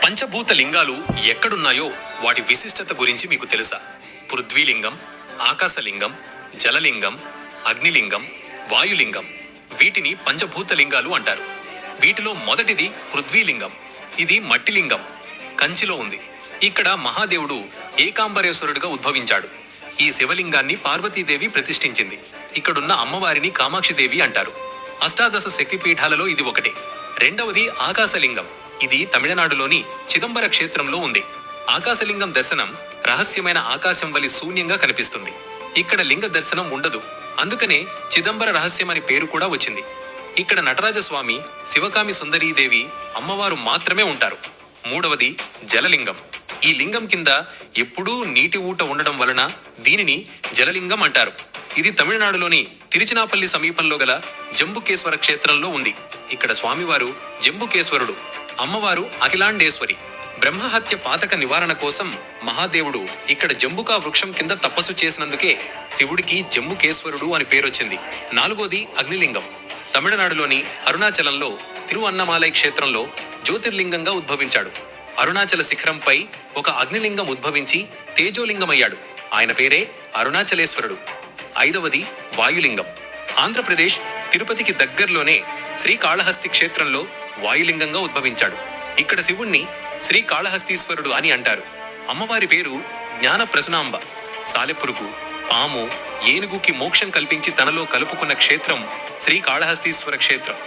పంచభూత లింగాలు ఎక్కడున్నాయో వాటి విశిష్టత గురించి మీకు తెలుసా? పృథ్వీలింగం, ఆకాశలింగం, జలలింగం, అగ్నిలింగం, వాయులింగం, వీటిని పంచభూత లింగాలు అంటారు. వీటిలో మొదటిది పృథ్వీలింగం. ఇది మట్టిలింగం, కంచిలో ఉంది. ఇక్కడ మహాదేవుడు ఏకాంబరేశ్వరుడుగా ఉద్భవించాడు. ఈ శివలింగాన్ని పార్వతీదేవి ప్రతిష్ఠించింది. ఇక్కడున్న అమ్మవారిని కామాక్షిదేవి అంటారు. అష్టాదశ శక్తిపీఠాలలో ఇది ఒకటి. రెండవది ఆకాశలింగం. ఇది తమిళనాడులోని చిదంబర క్షేత్రంలో ఉంది. ఆకాశలింగం దర్శనం రహస్యమైన ఆకాశం వలి శూన్యంగా కనిపిస్తుంది. ఇక్కడ లింగ దర్శనం ఉండదు. అందుకనే చిదంబర రహస్యం అని పేరు కూడా వచ్చింది. ఇక్కడ నటరాజస్వామి, శివకామి సుందరీదేవి అమ్మవారు మాత్రమే ఉంటారు. మూడవది జలలింగం. ఈ లింగం కింద ఎప్పుడూ నీటి ఊట ఉండడం వలన దీనిని జలలింగం అంటారు. ఇది తమిళనాడులోని తిరుచినాపల్లి సమీపంలో గల జంబుకేశ్వర క్షేత్రంలో ఉంది. ఇక్కడ స్వామివారు జంబుకేశ్వరుడు, అమ్మవారు అఖిలాండేశ్వరి. బ్రహ్మహత్య పాతక నివారణ కోసం మహాదేవుడు ఇక్కడ జంబుకా వృక్షం కింద తపస్సు చేసినందుకే శివుడికి జంబుకేశ్వరుడు అని పేరొచ్చింది. నాలుగోది అగ్నిలింగం. తమిళనాడులోని అరుణాచలంలో తిరువన్నమాలై క్షేత్రంలో జ్యోతిర్లింగంగా ఉద్భవించాడు. అరుణాచల శిఖరంపై ఒక అగ్నిలింగం ఉద్భవించి తేజోలింగమయ్యాడు. ఆయన పేరే అరుణాచలేశ్వరుడు. ఐదవది వాయులింగం. ఆంధ్రప్రదేశ్ తిరుపతికి దగ్గర్లోనే శ్రీకాళహస్తి క్షేత్రంలో వాయులింగంగా ఉద్భవించాడు. ఇక్కడ శివుణ్ణి శ్రీకాళహస్తీశ్వరుడు అని అంటారు. అమ్మవారి పేరు జ్ఞాన ప్రసునాంబ. సాలెపురుగు, పాము, ఏనుగుకి మోక్షం కల్పించి తనలో కలుపుకున్న క్షేత్రం శ్రీకాళహస్తీశ్వర క్షేత్రం.